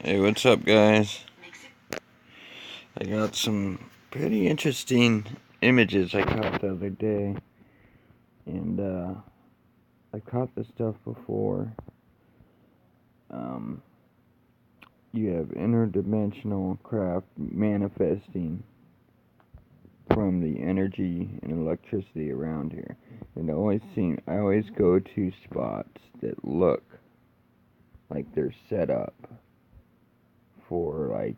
Hey, what's up, guys? I got some pretty interesting images I caught the other day, and I caught this stuff before. Um, you have interdimensional craft manifesting from the energy and electricity around here, and I always go to spots that look like they're set up for I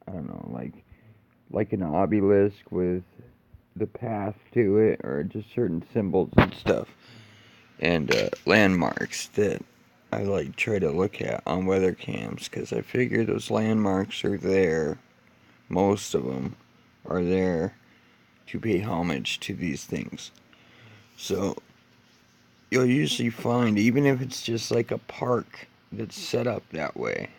don't know, like an obelisk with the path to it, or just certain symbols and stuff, and landmarks that I try to look at on weather cams, because I figure those landmarks are there. Most of them are there to pay homage to these things. So you'll usually find, even if it's just like a park that's set up that way,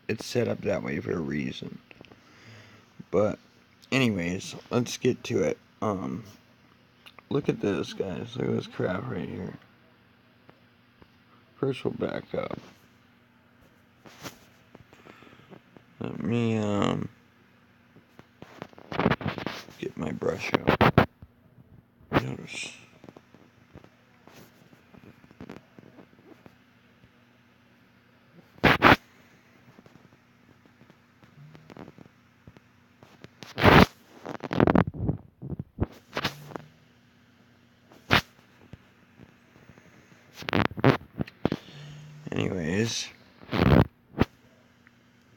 it's set up that way for a reason. But anyways, let's get to it. Look at this, guys. Look at this crap right here. First, we'll back up. Let me get my brush out. Notice. Anyways,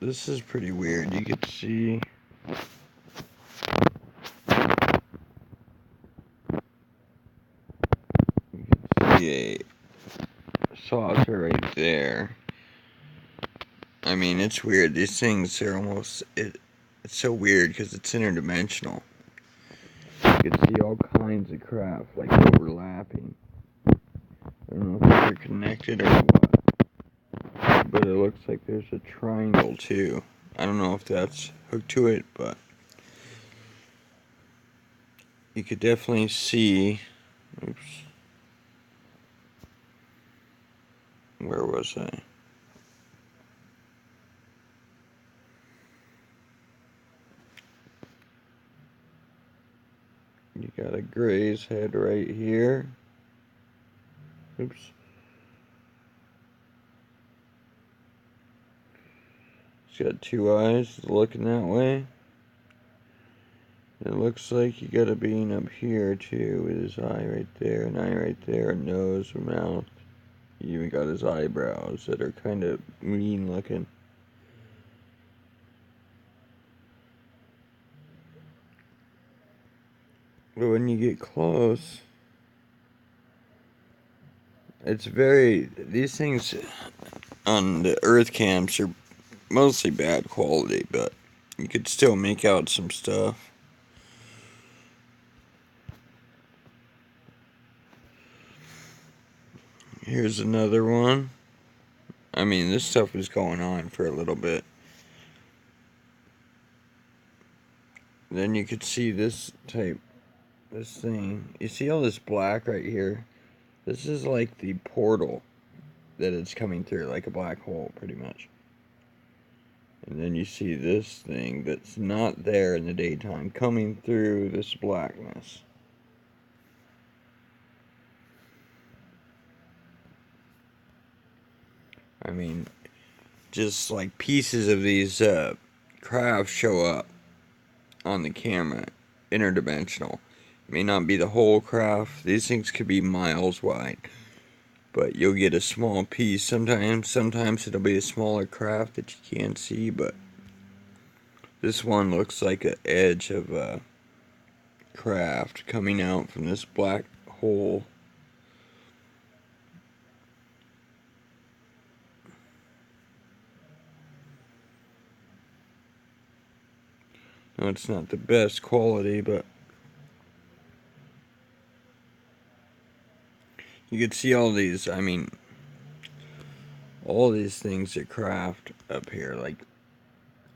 this is pretty weird. You can see a saucer right there. I mean, it's weird. These things are almost it's so weird because it's interdimensional. You can see all kinds of craft like overlapping. I don't know if they're connected or what, but it looks like there's a triangle too. I don't know if that's hooked to it, but you could definitely see. Oops. Where was I? You got a Gray's head right here. Oops. He's got two eyes looking that way. It looks like you got a being up here too, with his eye right there, an eye right there, a nose, a mouth. He even got his eyebrows that are kind of mean looking. But when you get close, these things on the Earth cams are mostly bad quality, but you could still make out some stuff. Here's another one. I mean, this stuff was going on for a little bit. Then you could see this thing. You see all this black right here? This is like the portal that it's coming through, like a black hole, pretty much. And then you see this thing that's not there in the daytime coming through this blackness. I mean, just like pieces of these crafts show up on the camera, interdimensional. It may not be the whole craft. These things could be miles wide, but you'll get a small piece. Sometimes it'll be a smaller craft that you can't see, but this one looks like an edge of a craft coming out from this black hole. No, it's not the best quality, but you can see all these, I mean, all these things that craft up here, like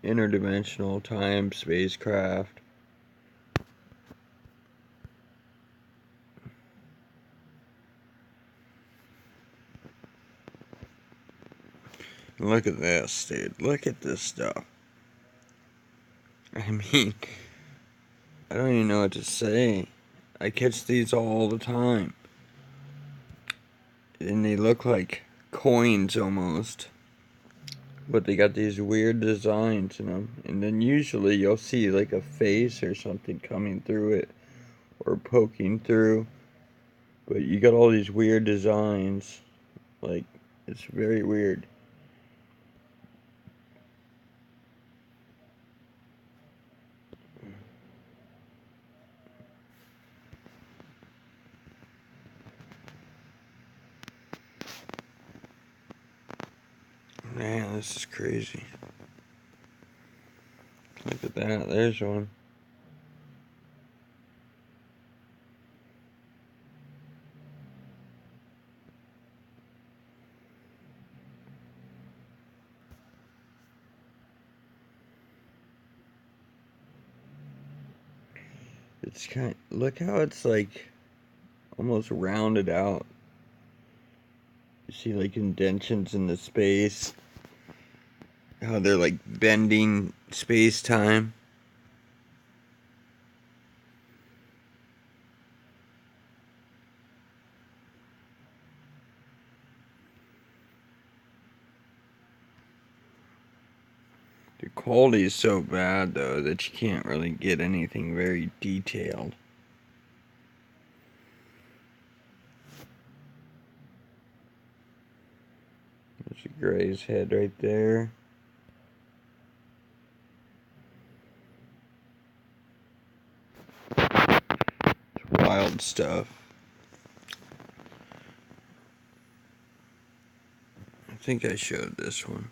interdimensional time, spacecraft. Look at this, dude. Look at this stuff. I mean, I don't even know what to say. I catch these all the time. And they look like coins almost. But they got these weird designs in them. And then usually you'll see like a face or something coming through it. Or poking through. But you got all these weird designs. Like, it's very weird. Man, this is crazy. Look at that. There's one. It's kind of, look how it's like almost rounded out. You see like indentions in the space. How they're like bending space-time. The quality is so bad though that you can't really get anything very detailed. There's a gray's head right there. It's wild stuff. I think I showed this one.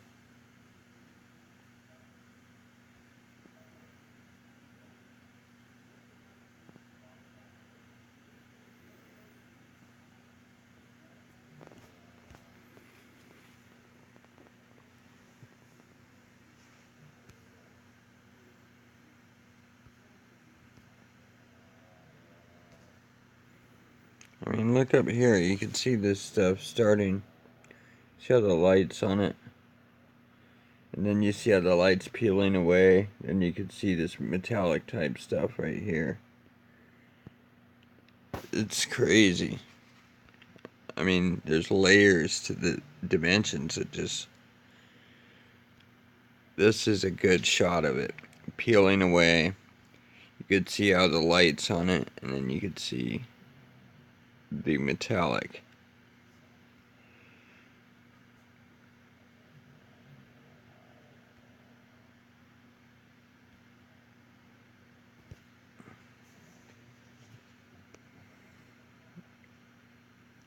I mean, look up here. You can see this stuff starting. See how the light's on it? And then you see how the light's peeling away. And you can see this metallic type stuff right here. It's crazy. I mean, there's layers to the dimensions. It just... This is a good shot of it. Peeling away. You could see how the light's on it. And then you could see the metallic.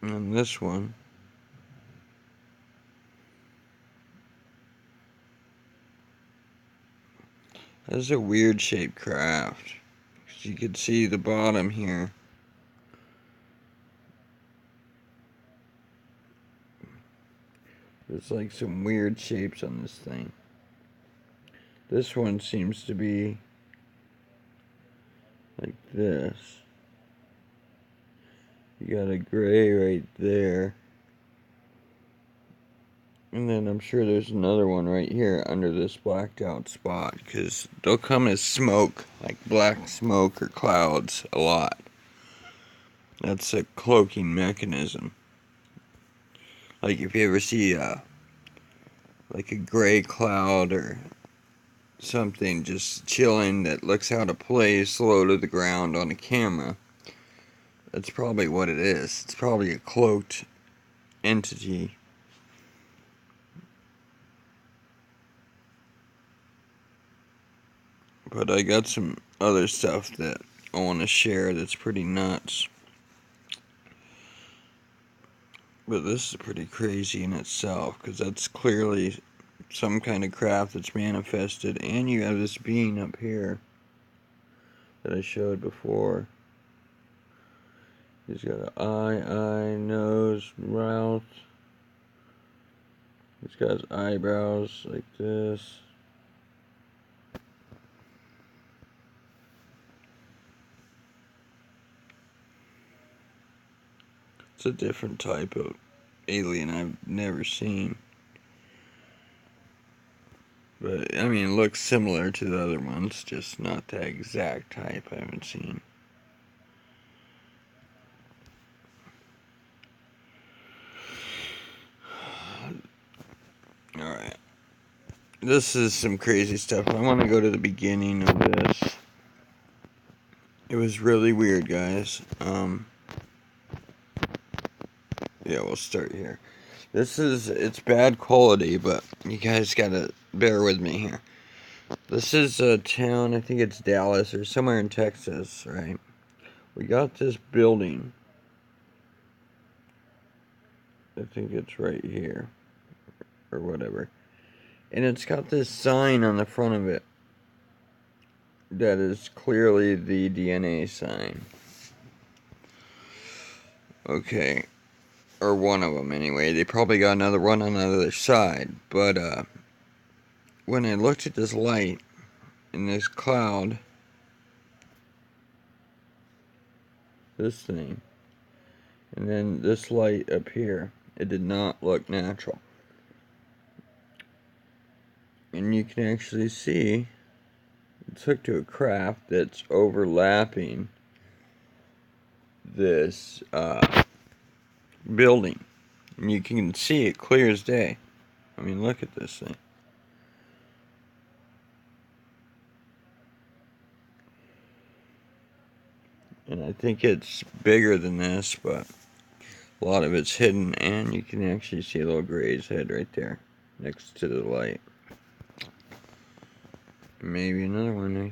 And this one, this is a weird shaped craft. You can see the bottom here. There's like some weird shapes on this thing. This one seems to be like this. You got a gray right there. And then I'm sure there's another one right here under this blacked out spot. Because they'll come as smoke, like black smoke or clouds a lot. That's a cloaking mechanism. Like if you ever see like a gray cloud or something just chilling that looks out of place low to the ground on a camera, that's probably what it is. It's probably a cloaked entity. But I got some other stuff that I want to share that's pretty nuts. But this is pretty crazy in itself, because that's clearly some kind of craft that's manifested. And you have this being up here that I showed before. He's got an eye, nose, mouth. He's got his eyebrows like this. It's a different type of alien I've never seen. But, I mean, it looks similar to the other ones, just not that exact type I haven't seen. Alright. This is some crazy stuff. I want to go to the beginning of this. It was really weird, guys. Yeah, we'll start here. It's bad quality, but you guys gotta bear with me here. This is a town, I think it's Dallas or somewhere in Texas, right? We got this building. I think it's right here, or whatever. And it's got this sign on the front of it that is clearly the DNA sign. Okay. Or one of them, anyway. They probably got another one on the other side. But, when I looked at this light in this cloud, this thing, and then this light up here, it did not look natural. And you can actually see it's hooked to a craft that's overlapping this building. And you can see it clear as day. I mean, look at this thing. And I think it's bigger than this, but a lot of it's hidden, and you can actually see a little grazed head right there next to the light. Maybe another one, eh?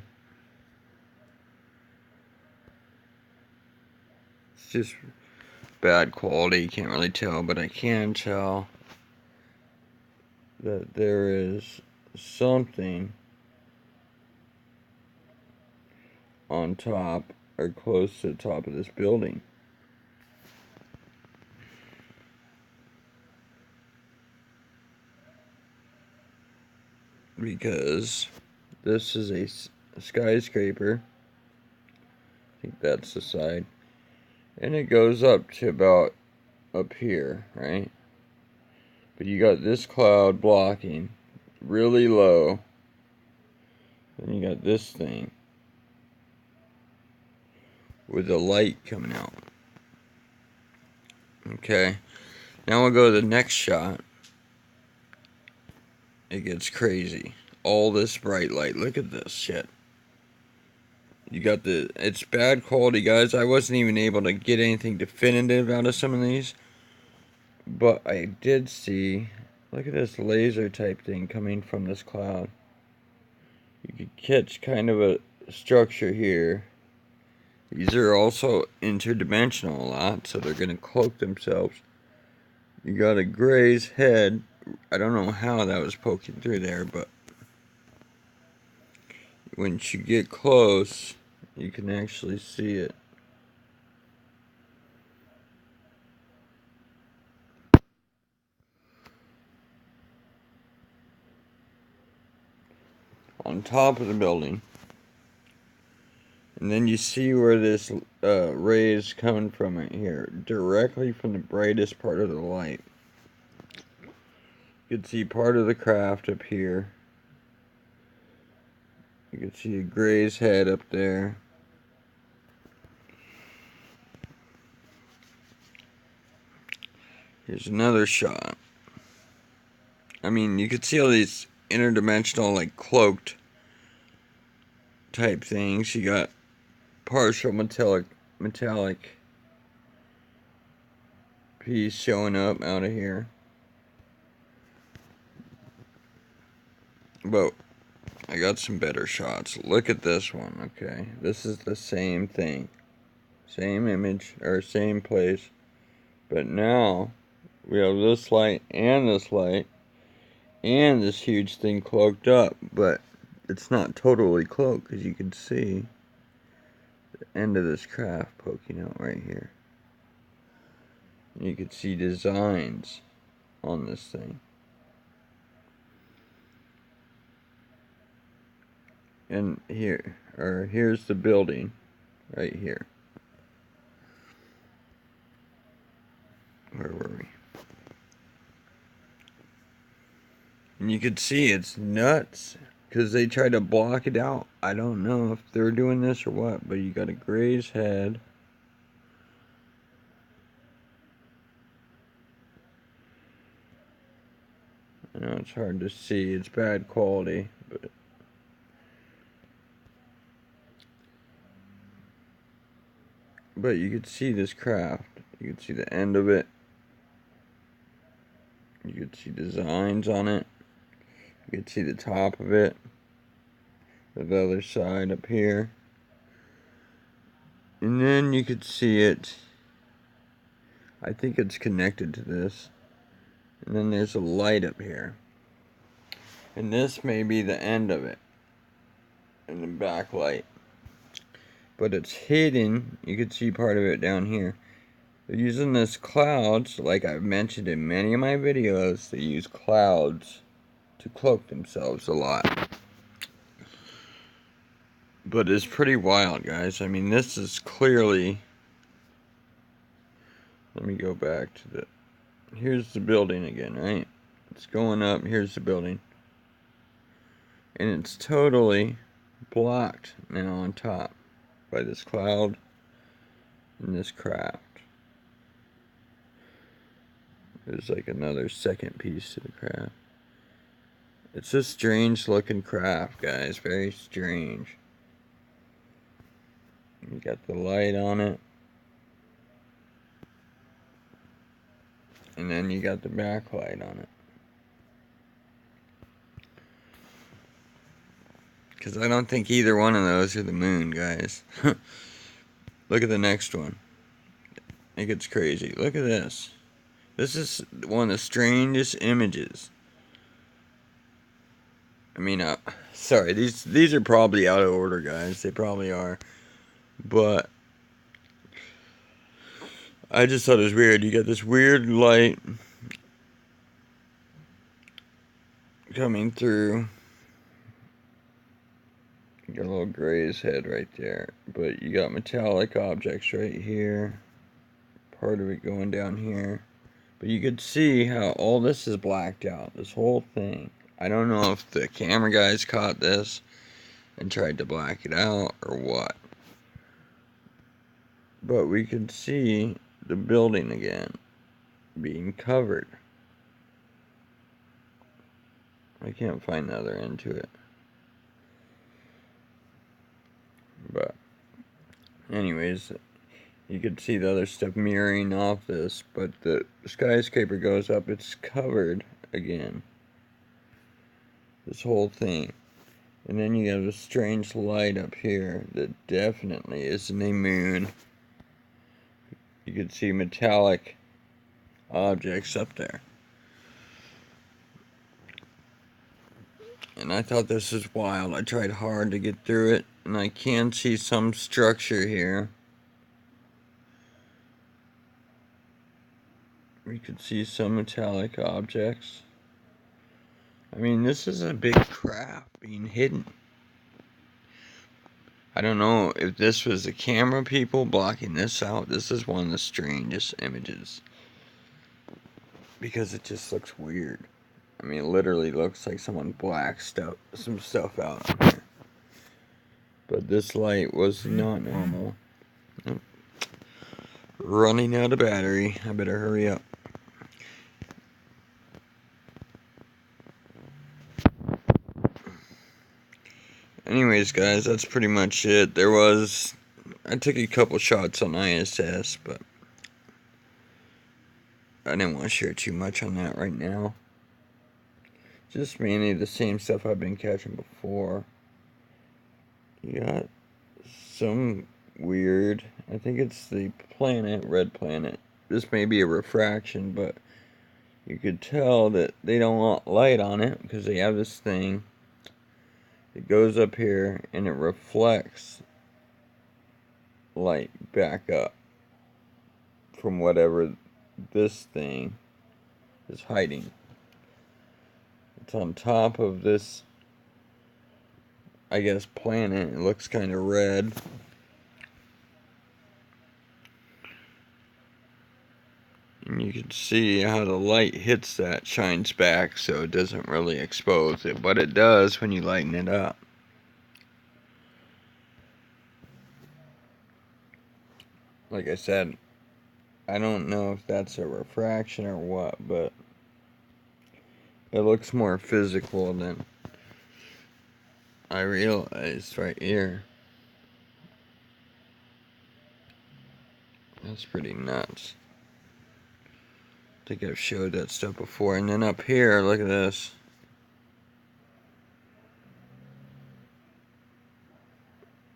It's just bad quality, you can't really tell, but I can tell that there is something on top or close to the top of this building. Because this is a skyscraper. I think that's the side. And it goes up to about up here, right? But you got this cloud blocking really low. Then you got this thing with the light coming out. Okay. Now we'll go to the next shot. It gets crazy. All this bright light. Look at this shit. You got it's bad quality, guys. I wasn't even able to get anything definitive out of some of these. But I did see, look at this laser type thing coming from this cloud. You could catch kind of a structure here. These are also interdimensional a lot, so they're going to cloak themselves. You got a grazed head. I don't know how that was poking through there, but once you get close, you can actually see it. On top of the building. And then you see where this ray is coming from right here. Directly from the brightest part of the light. You can see part of the craft up here. You can see a grazed head up there. Here's another shot. I mean, you could see all these interdimensional, like, cloaked type things. You got partial metallic piece showing up out of here. But I got some better shots. Look at this one, okay? This is the same thing. Same image, or same place. But now, we have this light, and this huge thing cloaked up. But it's not totally cloaked, because you can see the end of this craft poking out right here. You can see designs on this thing. And here's the building right here. Where were we? And you can see it's nuts because they try to block it out. I don't know if they're doing this or what, but you got a Gray's head. I know it's hard to see, it's bad quality, but you could see this craft. You could see the end of it. You could see designs on it. You could see the top of it. The other side up here. And then you could see it. I think it's connected to this. And then there's a light up here. And this may be the end of it. And the backlight. But it's hidden. You can see part of it down here. They're using this clouds, like I've mentioned in many of my videos. They use clouds to cloak themselves a lot. But it's pretty wild, guys. I mean, this is clearly... Let me go back to the... Here's the building again, right? It's going up. Here's the building. And it's totally blocked now on top by this cloud and this craft. There's like another second piece to the craft. It's a strange looking craft, guys. Very strange. You got the light on it. And then you got the backlight on it. Because I don't think either one of those are the moon, guys. Look at the next one. It gets crazy. Look at this. This is one of the strangest images. I mean, sorry, these are probably out of order, guys. They probably are. But I just thought it was weird. You got this weird light coming through. You got a little Gray's head right there. But you got metallic objects right here. Part of it going down here. But you could see how all this is blacked out. This whole thing. I don't know if the camera guys caught this and tried to black it out or what. But we can see the building again being covered. I can't find the other end to it. But anyways, you could see the other stuff mirroring off this, but the skyscraper goes up, it's covered again. This whole thing. And then you have a strange light up here that definitely isn't a moon. You could see metallic objects up there. And I thought this was wild. I tried hard to get through it, and I can see some structure here. We could see some metallic objects. I mean, this is a big craft being hidden. I don't know if this was the camera people blocking this out. This is one of the strangest images. Because it just looks weird. I mean, it literally looks like someone blacked some stuff out on here. But this light was not normal. Oh. Running out of battery. I better hurry up. Anyways, guys, that's pretty much it. I took a couple shots on ISS, but I didn't want to share too much on that right now. Just mainly the same stuff I've been catching before. You got some weird, I think it's the planet, red planet. This may be a refraction, but you could tell that they don't want light on it because they have this thing. It goes up here and it reflects light back up from whatever this thing is hiding. It's on top of this, I guess, planet. It looks kind of red. And you can see how the light hits that, shines back, so it doesn't really expose it, but it does when you lighten it up. Like I said, I don't know if that's a refraction or what, but it looks more physical than I realized right here. That's pretty nuts. I think I've showed that stuff before. And then up here, look at this.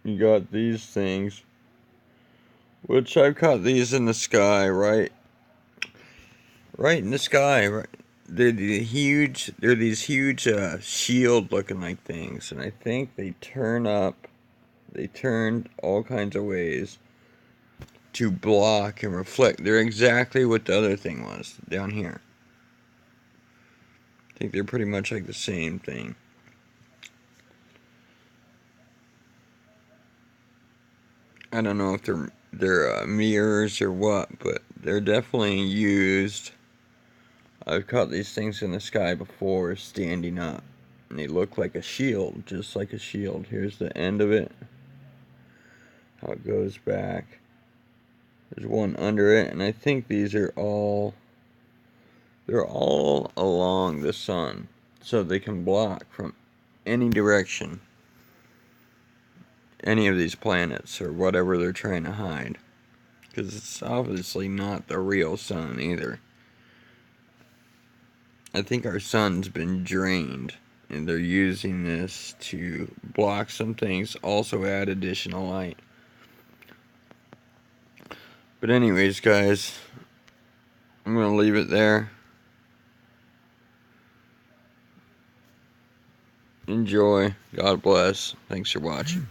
You got these things, which I've caught these in the sky, right in the sky, right. They're these huge shield looking like things, and I think they turn all kinds of ways to block and reflect. They're exactly what the other thing was down here. I think they're pretty much like the same thing. I don't know if they're mirrors or what, but they're definitely used. I've caught these things in the sky before standing up, and they look like a shield, just like a shield. Here's the end of it, how it goes back. There's one under it, and I think they're all along the sun, so they can block from any direction any of these planets or whatever they're trying to hide, because it's obviously not the real sun either. I think our sun's been drained, and they're using this to block some things, also add additional light. But anyways, guys, I'm going to leave it there. Enjoy. God bless. Thanks for watching.